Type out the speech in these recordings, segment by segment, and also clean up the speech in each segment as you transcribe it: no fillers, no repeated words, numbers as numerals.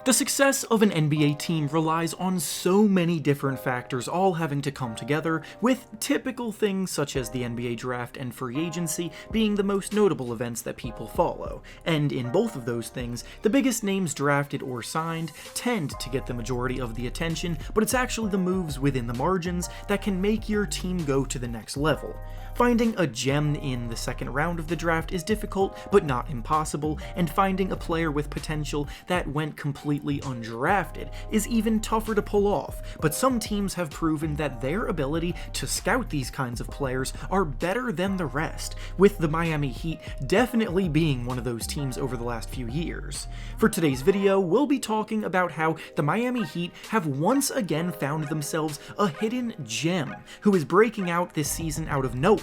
The success of an NBA team relies on so many different factors all having to come together, with typical things such as the NBA draft and free agency being the most notable events that people follow. And in both of those things, the biggest names drafted or signed tend to get the majority of the attention, but it's actually the moves within the margins that can make your team go to the next level. Finding a gem in the second round of the draft is difficult, but not impossible, and finding a player with potential that went completely undrafted is even tougher to pull off, but some teams have proven that their ability to scout these kinds of players are better than the rest, with the Miami Heat definitely being one of those teams over the last few years. For today's video, we'll be talking about how the Miami Heat have once again found themselves a hidden gem who is breaking out this season out of nowhere,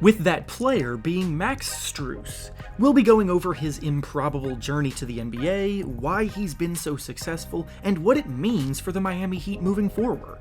with that player being Max Strus. We'll be going over his improbable journey to the NBA, why he's been so successful, and what it means for the Miami Heat moving forward.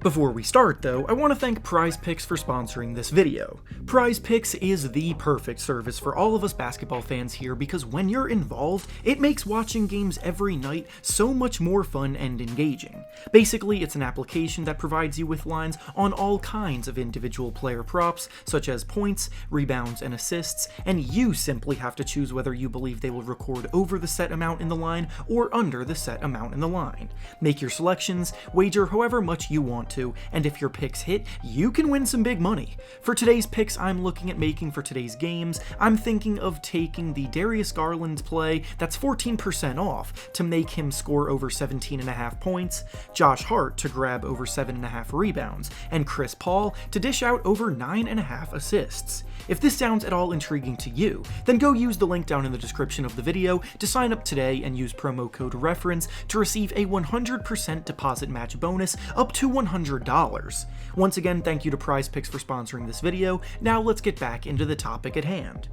Before we start though, I want to thank Prizepix for sponsoring this video. Prizepix is the perfect service for all of us basketball fans here because when you're involved, it makes watching games every night so much more fun and engaging. Basically, it's an application that provides you with lines on all kinds of individual player props, such as points, rebounds, and assists, and you simply have to choose whether you believe they will record over the set amount in the line or under the set amount in the line. Make your selections, wager however much you want to, and if your picks hit, you can win some big money. For today's picks I'm looking at making for today's games, I'm thinking of taking the Darius Garland play that's 14% off to make him score over 17.5 points, Josh Hart to grab over 7.5 rebounds, and Chris Paul to dish out over 9.5 assists. If this sounds at all intriguing to you, then go use the link down in the description of the video to sign up today and use promo code REFERENCE to receive a 100% deposit match bonus up to $100. Once again, thank you to Prizepix for sponsoring this video. Now let's get back into the topic at hand.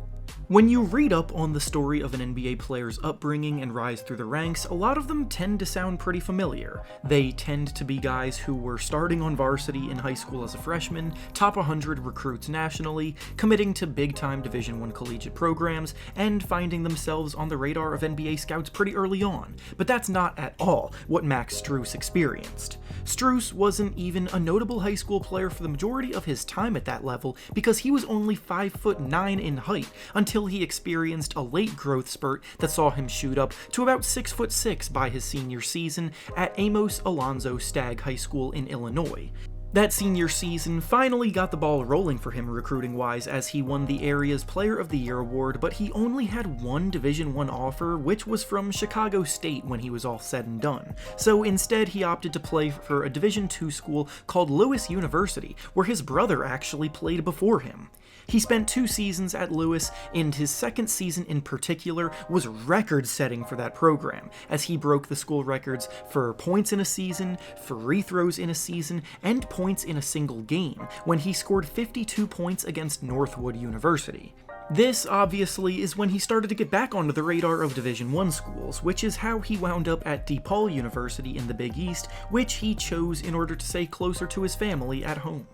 When you read up on the story of an NBA player's upbringing and rise through the ranks, a lot of them tend to sound pretty familiar. They tend to be guys who were starting on varsity in high school as a freshman, top 100 recruits nationally, committing to big-time Division I collegiate programs, and finding themselves on the radar of NBA scouts pretty early on. But that's not at all what Max Strus experienced. Strus wasn't even a notable high school player for the majority of his time at that level because he was only 5'9" in height until he experienced a late growth spurt that saw him shoot up to about 6'6" by his senior season at Amos Alonzo Stagg High School in Illinois. That senior season finally got the ball rolling for him recruiting-wise as he won the area's Player of the Year award, but he only had one Division I offer, which was from Chicago State when he was all said and done. So instead he opted to play for a Division II school called Lewis University, where his brother actually played before him. He spent 2 seasons at Lewis, and his second season in particular was record-setting for that program, as he broke the school records for points in a season, free throws in a season, and points in a single game, when he scored 52 points against Northwood University. This, obviously, is when he started to get back onto the radar of Division I schools, which is how he wound up at DePaul University in the Big East, which he chose in order to stay closer to his family at home.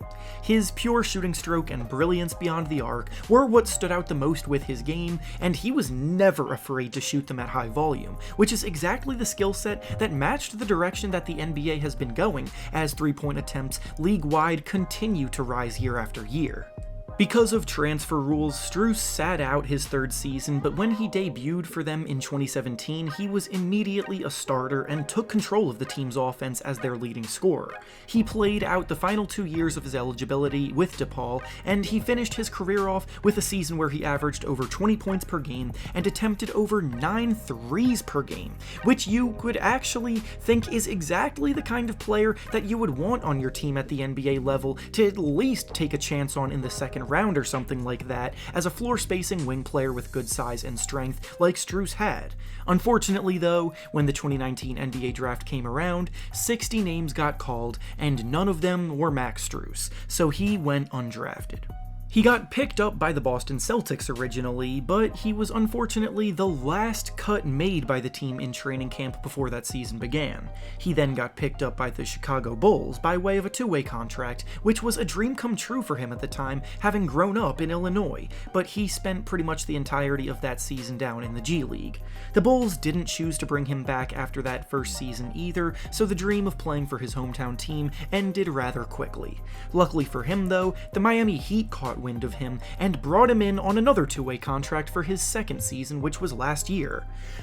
His pure shooting stroke and brilliance beyond the arc were what stood out the most with his game, and he was never afraid to shoot them at high volume, which is exactly the skill set that matched the direction that the NBA has been going, as three-point attempts league-wide continue to rise year after year. Because of transfer rules, Strus sat out his third season, but when he debuted for them in 2017, he was immediately a starter and took control of the team's offense as their leading scorer. He played out the final 2 years of his eligibility with DePaul, and he finished his career off with a season where he averaged over 20 points per game and attempted over 9 threes per game, which you could actually think is exactly the kind of player that you would want on your team at the NBA level to at least take a chance on in the second round or something like that, as a floor-spacing wing player with good size and strength like Strus had. Unfortunately though, when the 2019 NBA draft came around, 60 names got called, and none of them were Max Strus, so he went undrafted. He got picked up by the Boston Celtics originally, but he was unfortunately the last cut made by the team in training camp before that season began. He then got picked up by the Chicago Bulls by way of a two-way contract, which was a dream come true for him at the time, having grown up in Illinois, but he spent pretty much the entirety of that season down in the G League. The Bulls didn't choose to bring him back after that first season either, so the dream of playing for his hometown team ended rather quickly. Luckily for him though, the Miami Heat caught wind of him and brought him in on another two-way contract for his second season, which was last year.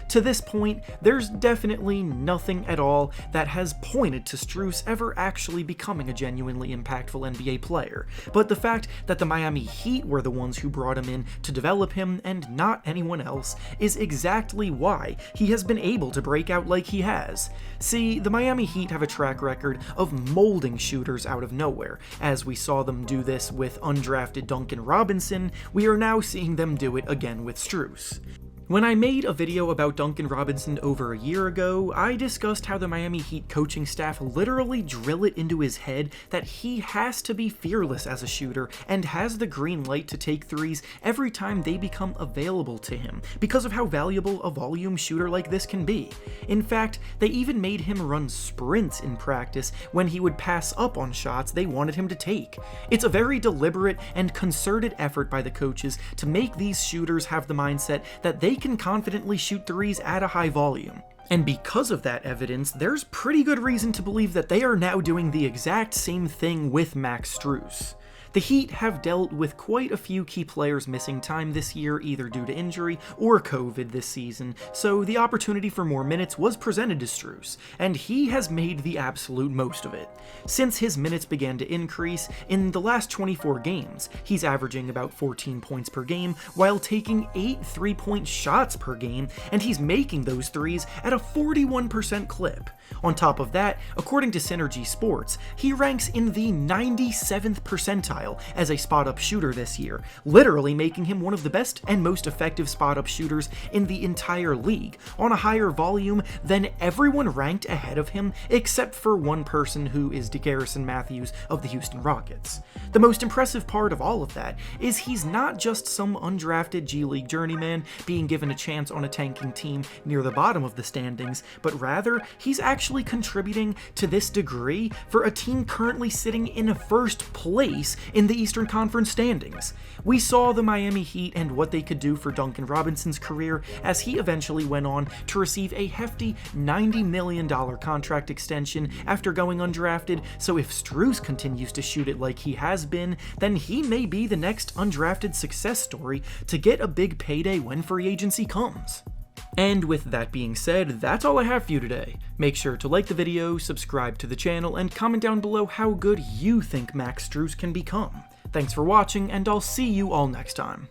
To this point, there's definitely nothing at all that has pointed to Strus ever actually becoming a genuinely impactful NBA player, but the fact that the Miami Heat were the ones who brought him in to develop him and not anyone else is exactly why he has been able to break out like he has. See, the Miami Heat have a track record of molding shooters out of nowhere. As we saw them do this with undrafted Duncan Robinson, we are now seeing them do it again with Strus. When I made a video about Duncan Robinson over a year ago, I discussed how the Miami Heat coaching staff literally drill it into his head that he has to be fearless as a shooter and has the green light to take threes every time they become available to him, because of how valuable a volume shooter like this can be. In fact, they even made him run sprints in practice when he would pass up on shots they wanted him to take. It's a very deliberate and concerted effort by the coaches to make these shooters have the mindset that they can confidently shoot threes at a high volume. And because of that evidence, there's pretty good reason to believe that they are now doing the exact same thing with Max Strus. The Heat have dealt with quite a few key players missing time this year, either due to injury or COVID this season, so the opportunity for more minutes was presented to Strus, and he has made the absolute most of it. Since his minutes began to increase, in the last 24 games, he's averaging about 14 points per game while taking 8 3-point shots per game, and he's making those threes at a 41% clip. On top of that, according to Synergy Sports, he ranks in the 97th percentile as a spot-up shooter this year, literally making him one of the best and most effective spot-up shooters in the entire league, on a higher volume than everyone ranked ahead of him except for one person, who is DeGarrison Matthews of the Houston Rockets. The most impressive part of all of that is he's not just some undrafted G League journeyman being given a chance on a tanking team near the bottom of the standings, but rather he's actually contributing to this degree for a team currently sitting in first place in the Eastern Conference standings. We saw the Miami Heat and what they could do for Duncan Robinson's career as he eventually went on to receive a hefty $90 million contract extension after going undrafted, so if Strus continues to shoot it like he has been, then he may be the next undrafted success story to get a big payday when free agency comes. And with that being said, that's all I have for you today. Make sure to like the video, subscribe to the channel, and comment down below how good you think Max Strus can become. Thanks for watching, and I'll see you all next time.